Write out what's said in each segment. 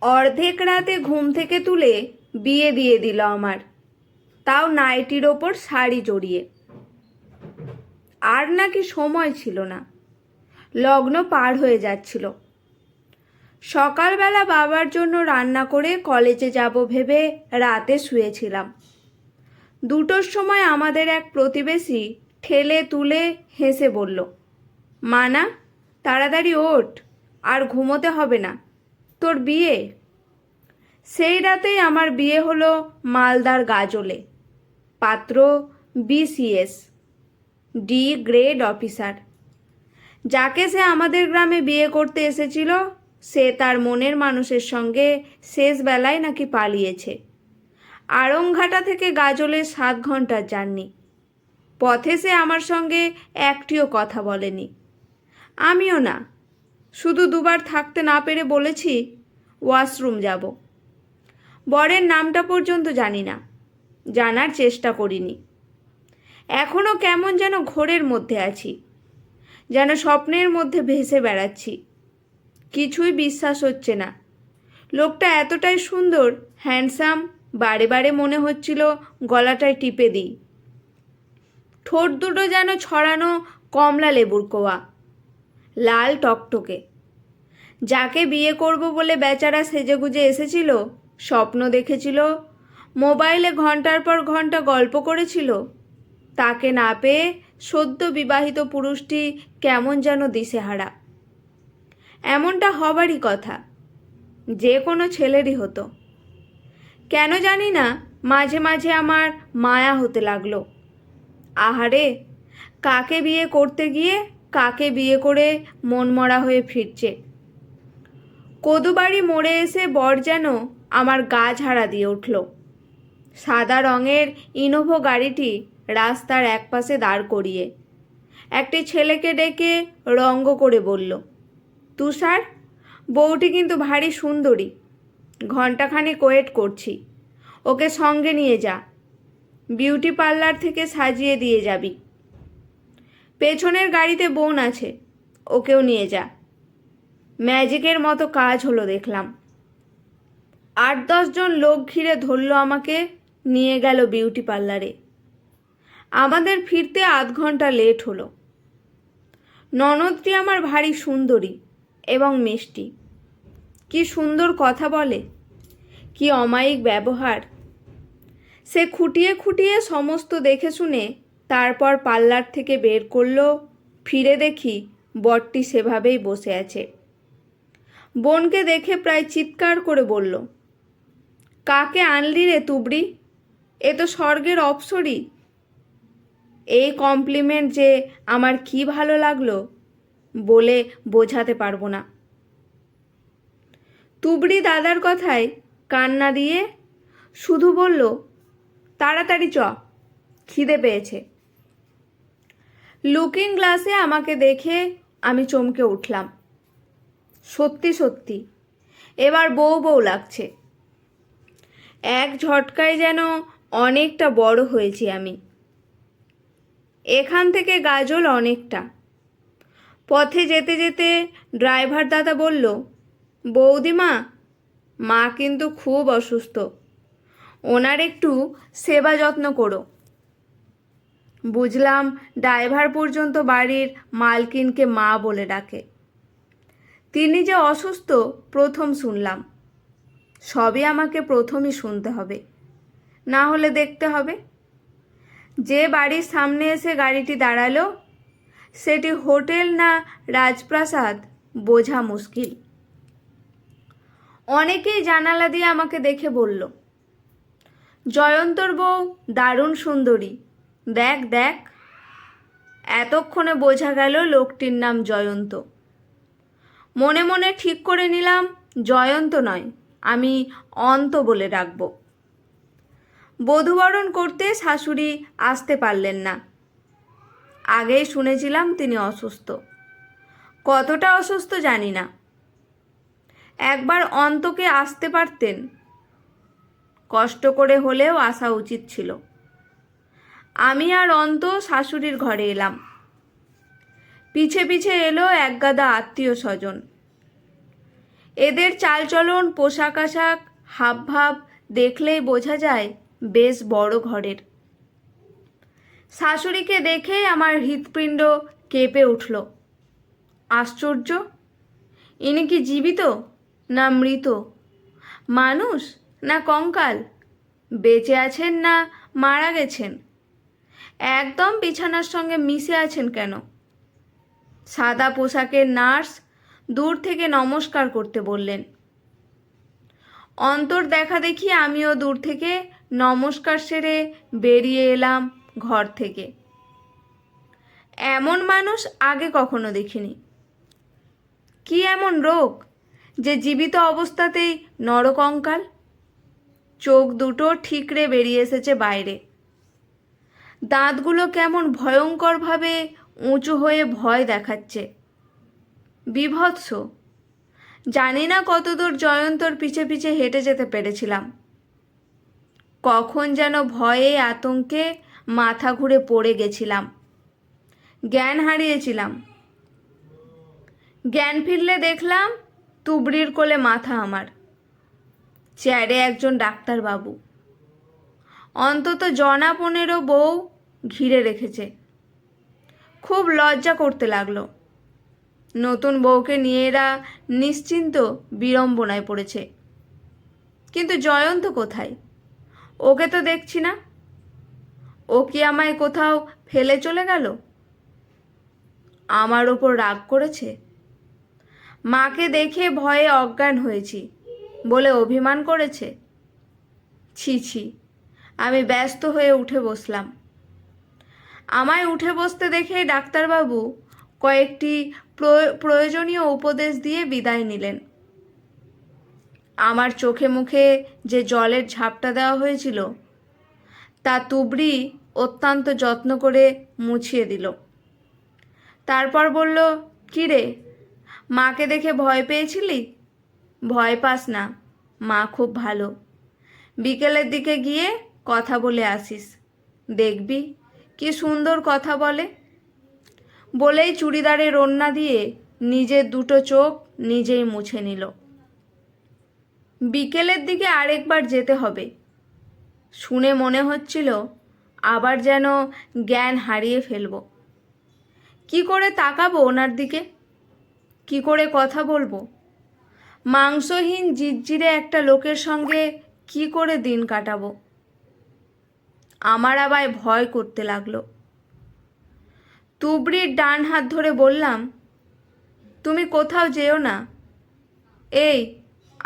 অর্ধেক রাতে ঘুম থেকে তুলে বিয়ে দিয়ে দিল আমার, তাও নাইটির ওপর শাড়ি জড়িয়ে। আর নাকি সময় ছিল না, লগ্ন পার হয়ে যাচ্ছিল। সকালবেলা বাবার জন্য রান্না করে কলেজে যাব ভেবে রাতে শুয়েছিলাম। 2টোর সময় আমাদের এক প্রতিবেশী ঠেলে তুলে হেসে বলল, মানা, তাড়াতাড়ি ওঠ, আর ঘুমোতে হবে না, তোর বিয়ে। সেই রাতেই আমার বিয়ে হলো মালদার গাজলে। পাত্র BCS, ডি গ্রেড অফিসার। যাকে সে আমাদের গ্রামে বিয়ে করতে এসেছিল, সে তার মনের মানুষের সঙ্গে শেষ বেলায় নাকি পালিয়েছে। আড়ংঘাটা থেকে গাজলে 7 ঘন্টার জার্নি। পথে সে আমার সঙ্গে একটিও কথা বলেনি, আমিও না। শুধু 2বার থাকতে না পেরে বলেছি ওয়াশরুম যাব। বরের নামটা পর্যন্ত জানি না, জানার চেষ্টা করিনি। এখনও কেমন যেন ঘোরের মধ্যে আছি, যেন স্বপ্নের মধ্যে ভেসে বেড়াচ্ছি। কিছুই বিশ্বাস হচ্ছে না। লোকটা এতটাই সুন্দর, হ্যান্ডসাম, বারে বারে মনে হচ্ছিল গলাটায় টিপে দিই। ঠোঁট দুটো যেন ছড়ানো কমলা লেবুর কোয়া, লাল টকটকে। যাকে বিয়ে করব বলে বেচারা সেজেগুজে এসেছিল, স্বপ্ন দেখেছিল, মোবাইলে ঘন্টার পর ঘন্টা গল্প করেছিল, তাকে না পেয়ে সদ্য বিবাহিত পুরুষটি কেমন যেন দিশেহারা। এমনটা হবারই কথা, যে কোনো ছেলেরই হতো। কেন জানি না মাঝে মাঝে আমার মায়া হতে লাগলো। আহারে, কাকে বিয়ে করতে গিয়ে কাকে বিয়ে করে মনমরা হয়ে ফিরছে। কদুবাড়ি মোড়ে এসে বর যেন আমার গা ঝাড়া দিয়ে উঠল। সাদা রঙের ইনোভো গাড়িটি রাস্তার একপাশে দাঁড় করিয়ে একটি ছেলেকে ডেকে রঙ্গ করে বলল, তুষার, বউটি কিন্তু ভারী সুন্দরী, ঘণ্টাখানেক ওয়েট করছি, ওকে সঙ্গে নিয়ে যা, বিউটি পার্লার থেকে সাজিয়ে দিয়ে যাবি। পেছনের গাড়িতে বোন আছে, ওকেও নিয়ে যা। ম্যাজিকের মতো কাজ হলো দেখলাম। 8-10 জন লোক ঘিরে ধরল আমাকে, নিয়ে গেল বিউটি পার্লারে। আমাদের ফিরতে আধ ঘন্টা লেট হলো। ননদটি আমার ভারী সুন্দরী এবং মিষ্টি। কি সুন্দর কথা বলে, কি অমায়িক ব্যবহার। সে খুঁটিয়ে খুঁটিয়ে সমস্ত দেখে শুনে তারপর পার্লার থেকে বের করলো। ফিরে দেখি বরটি সেভাবেই বসে আছে। বোনকে দেখে প্রায় চিৎকার করে বলল, কাকে আনলি রে তুবড়ি, এ তো স্বর্গের অপ্সরী। এই কমপ্লিমেন্ট যে আমার কি ভালো লাগলো বলে বোঝাতে পারবো না। তুবড়ি দাদার কথায় কান্না দিয়ে শুধু বলল, তাড়াতাড়ি চ, খিদে পেয়েছে। লুকিং গ্লাসে আমাকে দেখে আমি চমকে উঠলাম। সত্যি সত্যি এবার বউ বউ লাগছে। এক ঝটকায় যেন অনেকটা বড় হয়েছি আমি। এখান থেকে গাজল অনেকটা। পথে যেতে যেতে ড্রাইভার দাদা বলল, বৌদিমা, মা কিন্তু খুব অসুস্থ, ওনার একটু সেবা যত্ন করো। বুঝলাম ড্রাইভার পর্যন্ত বাড়ির মালকিনকে মা বলে ডাকে। তিনি যে অসুস্থ প্রথম শুনলাম। সবই আমাকে প্রথমই শুনতে হবে, না হলে দেখতে হবে। যে বাড়ির সামনে এসে গাড়িটি দাঁড়ালো, সেটি হোটেল না রাজপ্রাসাদ বোঝা মুশকিল। অনেকেই জানালা দিয়ে আমাকে দেখে বলল, জয়ন্তর বউ দারুণ সুন্দরী, দেখ দেখ। এতক্ষণে বোঝা গেল লোকটির নাম জয়ন্ত। মনে মনে ঠিক করে নিলাম জয়ন্ত নয়, আমি অন্ত বলে ডাকব। বধূবরণ করতে শাশুড়ি আসতে পারলেন না। আগেই শুনেছিলাম তিনি অসুস্থ, কতটা অসুস্থ জানি না। একবার অন্তকে আসতে পারতেন, কষ্ট করে হলেও আসা উচিত ছিল। আমি আর অন্ত শাশুড়ির ঘরে এলাম। পিছে পিছে এলো একগাদা আত্মীয় স্বজন। এদের চালচলন, পোশাক আশাক, হাবভাব দেখলেই বোঝা যায় বেশ বড় ঘরের। শাশুড়িকে দেখেই আমার হৃৎপিণ্ড কেঁপে উঠল। আশ্চর্য, ইনি কি জীবিত না মৃত, মানুষ না কঙ্কাল, বেঁচে আছেন না মারা গেছেন? একদম বিছানার সঙ্গে মিশে আছেন কেন? সাদা পোশাকের নার্স দূর থেকে নমস্কার করতে বললেন। অন্তর দেখা দেখি আমিও দূর থেকে নমস্কার সেরে বেরিয়ে এলাম ঘর থেকে। এমন মানুষ আগে কখনো দেখিনি। কি এমন রোগ যে জীবিত অবস্থাতেই নরকঙ্কাল? চোখ দুটো ঠিকরে বেরিয়ে এসেছে বাইরে। দাঁতগুলো কেমন ভয়ঙ্করভাবে উঁচু হয়ে ভয় দেখাচ্ছে। বীভৎস। জানি না কতদূর জয়ন্তর পিছে পিছে হেঁটে যেতে পেরেছিলাম। কখন যেন ভয়ে আতঙ্কে মাথা ঘুরে পড়ে গেছিলাম, জ্ঞান হারিয়েছিলাম। জ্ঞান ফিরলে দেখলাম তুবড়ির কোলে মাথা আমার, চেয়ারে একজন ডাক্তারবাবু। অন্তত 15 বউ ঘিরে রেখেছে। খুব লজ্জা করতে লাগলো। নতুন বউকে নিয়ে এরা নিশ্চিন্ত বিড়ম্বনায় পড়েছে। কিন্তু জয়ন্ত কোথায়? ওকে তো দেখছি না। ও কি আমায় কোথাও ফেলে চলে গেল? আমার ওপর রাগ করেছে? মাকে দেখে ভয়ে অজ্ঞান হয়েছি বলে অভিমান করেছে? ছি ছি, আমি ব্যস্ত হয়ে উঠে বসলাম। আমায় উঠে বসতে দেখে ডাক্তারবাবু কয়েকটি প্রয়োজনীয় উপদেশ দিয়ে বিদায় নিলেন। আমার চোখে মুখে যে জলের ঝাপটা দেওয়া হয়েছিল তা তুবড়ি অত্যন্ত যত্ন করে মুছিয়ে দিল। তারপর বলল, কী রে, মাকে দেখে ভয় পেয়েছিলি? ভয় পাস না, মা খুব ভালো। বিকেলের দিকে গিয়ে কথা বলে আসিস, দেখবি কি সুন্দর কথা বলে। বলেই চুড়িদারের ওড়না দিয়ে নিজের দুটো চোখ নিজেই মুছে নিল। বিকেলের দিকে আরেকবার যেতে হবে। শুনে মনে হচ্ছিল আবার যেন জ্ঞান হারিয়ে ফেলব। কি করে তাকাবো ওনার দিকে? কি করে কথা বলবো? মাংসহীন জিরজিরে একটা লোকের সঙ্গে কি করে দিন কাটাবো? আমার আবার ভয় করতে লাগলো। তুবড়ির ডান হাত ধরে বললাম, তুমি কোথাও যেও না। এই,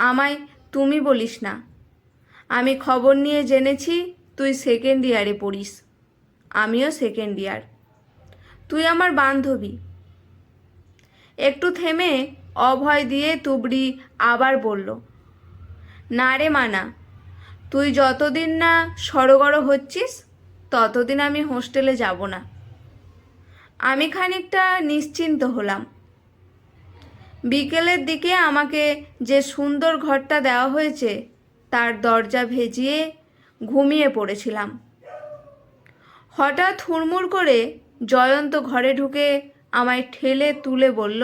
আমায় তুমি বলিস না। আমি খবর নিয়ে জেনেছি তুই 2nd ইয়ারে পড়িস, আমিও 2nd ইয়ার। তুই আমার বান্ধবী। একটু থেমে অভয় দিয়ে তুবড়ি আবার বলল, না রে মানা, তুই যতদিন না সড়গড় হচ্ছিস ততদিন আমি হোস্টেলে যাব না। আমি খানিকটা নিশ্চিন্ত হলাম। বিকেলের দিকে আমাকে যে সুন্দর ঘরটা দেওয়া হয়েছে তার দরজা ভেজিয়ে ঘুমিয়ে পড়েছিলাম। হঠাৎ হুড়মুড় করে জয়ন্ত ঘরে ঢুকে আমায় ঠেলে তুলে বলল,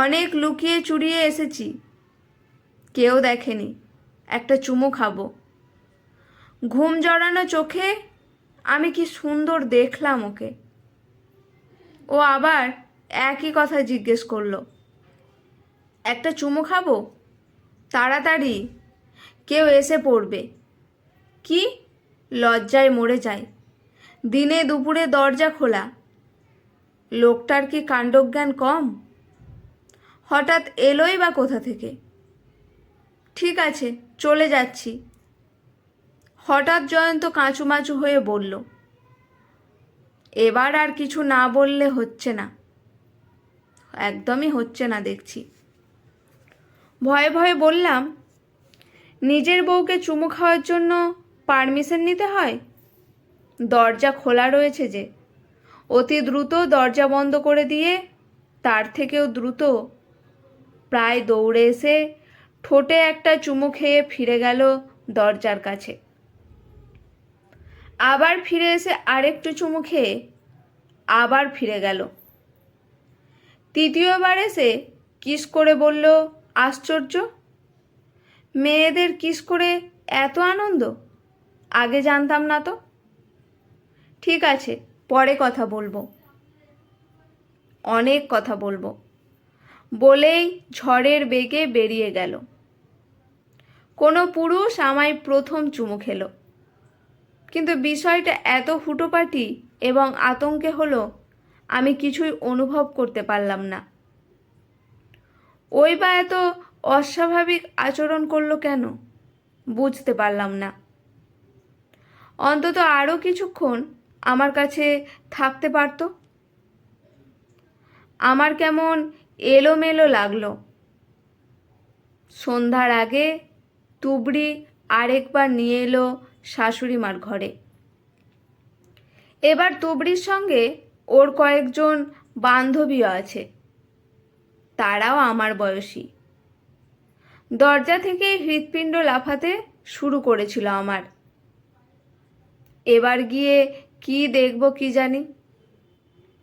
অনেক লুকিয়ে চুরিয়ে এসেছি, কেউ দেখেনি, একটা চুমু খাবো। ঘুম জড়ানো চোখে আমি কি সুন্দর দেখলাম ওকে। ও আবার একই কথা জিজ্ঞেস করলো, একটা চুমু খাবো? তাড়াতাড়ি, কেউ এসে পড়বে। কি লজ্জায় মরে যায়। দিনে দুপুরে দরজা খোলা। লোকটার কি কাণ্ডজ্ঞান কম? হঠাৎ এলোই বা কোথা থেকে? ঠিক আছে, চলে যাচ্ছি। হঠাৎ জয়ন্ত কাঁচুমাচু হয়ে বলল, এবার আর কিছু না বললে হচ্ছে না। একদমই হচ্ছে না দেখছি। ভয়ে ভয়ে বললাম, নিজের বউকে চুমু খাওয়ার জন্য পারমিশন নিতে হয়? দরজা খোলা রয়েছে যে। অতি দ্রুত দরজা বন্ধ করে দিয়ে তার থেকেও দ্রুত প্রায় দৌড়ে এসে ঠোঁটে একটা চুমু খেয়ে ফিরে গেল দরজার কাছে। আবার ফিরে এসে আরেকটু চুমু খেয়ে আবার ফিরে গেল। তৃতীয়বার এসে কিস করে বলল, আশ্চর্য, মেয়েদের কিস করে এত আনন্দ, আগে জানতাম না তো। ঠিক আছে, পরে কথা বলবো, অনেক কথা বলবো বলেই ঝড়ের বেগে বেরিয়ে গেল। কোনো পুরুষ আমায় প্রথম চুমু খেলো, কিন্তু বিষয়টা এত হুটোপাটি এবং আতঙ্কে হলো আমি কিছুই অনুভব করতে পারলাম না। ওই বা এত অস্বাভাবিক আচরণ করলো কেন, বুঝতে পারলাম না। অন্তত আরও কিছুক্ষণ আমার কাছে থাকতে পারতো। আমার কেমন এলোমেলো লাগলো। সন্ধ্যার আগে তুবড়ি আরেকবার নিয়ে এলো শাশুড়ি মার ঘরে। এবার তুবড়ির সঙ্গে ওর কয়েকজন বান্ধবীও আছে, তারাও আমার বয়সী। দরজা থেকে হৃৎপিণ্ড লাফাতে শুরু করেছিল আমার। এবার গিয়ে কি দেখব কি জানি,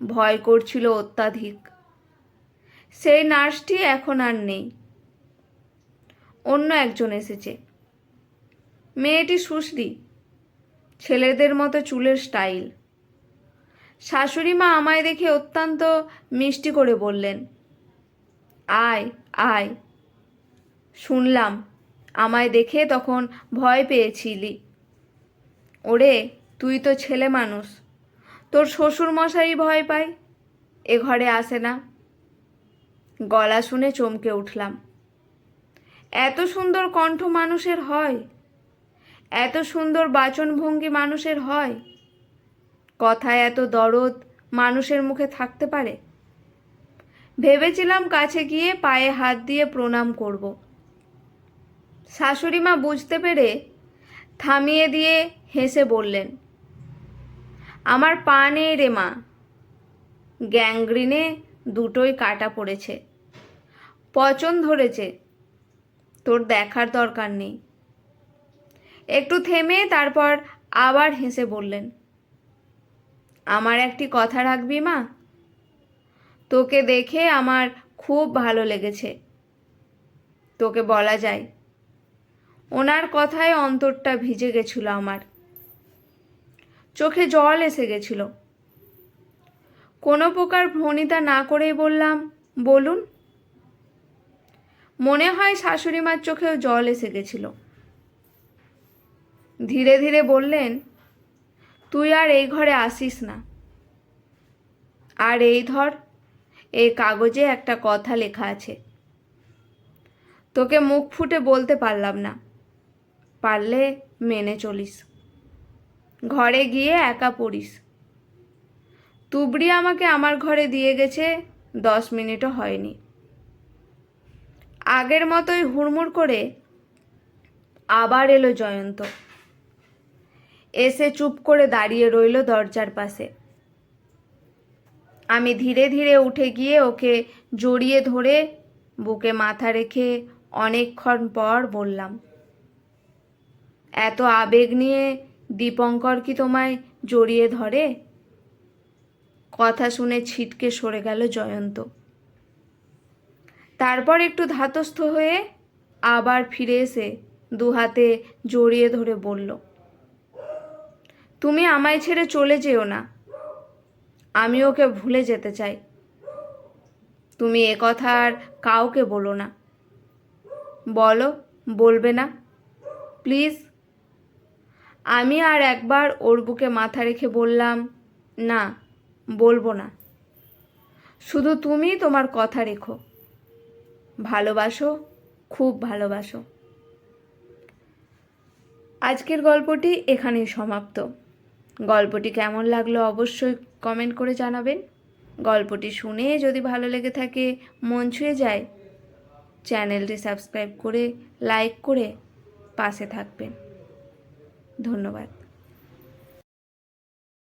ভয় করছিল অত্যাধিক। সেই নার্সটি এখন আর নেই, অন্য একজন এসেছে। মেয়েটি সুশ্রী, ছেলেদের মতো চুলের স্টাইল। শাশুড়ি মা আমায় দেখে অত্যন্ত মিষ্টি করে বললেন, আয় আয়। শুনলাম আমায় দেখে তখন ভয় পেয়েছিলি। ওরে, তুই তো ছেলে মানুষ, তোর শ্বশুর মশাই ভয় পায়, এ ঘরে আসে না। গলা শুনে চমকে উঠলাম। এত সুন্দর কণ্ঠ মানুষের হয়, এত সুন্দর বাচনভঙ্গি মানুষের হয়, কথায় এত দরদ মানুষের মুখে থাকতে পারে। ভেবেছিলাম কাছে গিয়ে পায়ে হাত দিয়ে প্রণাম করব। শাশুড়ি মা বুঝতে পেরে থামিয়ে দিয়ে হেসে বললেন, আমার পা নেই রে মা, গ্যাংগ্রিনে দুটোই কাটা পড়েছে, পচন ধরেছে, তোর দেখার দরকার নেই। একটু থেমে তারপর আবার হেসে বললেন, আমার একটি কথা রাখবি মা? তোকে দেখে আমার খুব ভালো লেগেছে, তোকে বলা যায়। ওনার কথায় অন্তরটা ভিজে গেছিল আমার, চোখে জল এসে গেছিল। কোনো প্রকার ভ্রণিতা না করেই বললাম, বলুন। মনে হয় শাশুড়ি মার চোখেও জল এসে গেছিল। ধীরে ধীরে বললেন, তুই আর এই ঘরে আসিস না। আর এই ধর, এই কাগজে একটা কথা লেখা আছে, তোকে মুখ ফুটে বলতে পারলাম না, পারলে মেনে চলিস। ঘরে গিয়ে একা পড়িস। তুবড়ি আমাকে আমার ঘরে দিয়ে গেছে, 10 মিনিটও হয়নি। আগের মতোই হুড়মুড় করে আবার এলো জয়ন্ত। এসে চুপ করে দাঁড়িয়ে রইল দরজার পাশে। আমি ধীরে ধীরে উঠে গিয়ে ওকে জড়িয়ে ধরে বুকে মাথা রেখে অনেকক্ষণ পর বললাম, এত আবেগ নিয়ে দীপঙ্কর কি তোমায় জড়িয়ে ধরে? কথা শুনে ছিটকে সরে গেল জয়ন্ত। তারপর একটু ধাতস্থ হয়ে আবার ফিরে এসে দুহাতে জড়িয়ে ধরে বলল, তুমি আমায় ছেড়ে চলে যেও না, আমি ওকে ভুলে যেতে চাই। তুমি এ কথা আর কাউকে বলো না। বলো, বলবে না প্লিজ? আমি আর একবার ওর বুকে মাথা রেখে বললাম, না, বলবো না। শুধু তুমি তোমার কথা রেখো, ভালোবাসো, খুব ভালোবাসো। আজকের গল্পটি এখানেই সমাপ্ত। গল্পটি কেমন লাগলো অবশ্যই কমেন্ট করে জানাবেন। গল্পটি শুনে যদি ভালো লেগে থাকে, মন ছুঁয়ে যায়, চ্যানেলটি সাবস্ক্রাইব করে লাইক করে পাশে থাকবেন। ধন্যবাদ।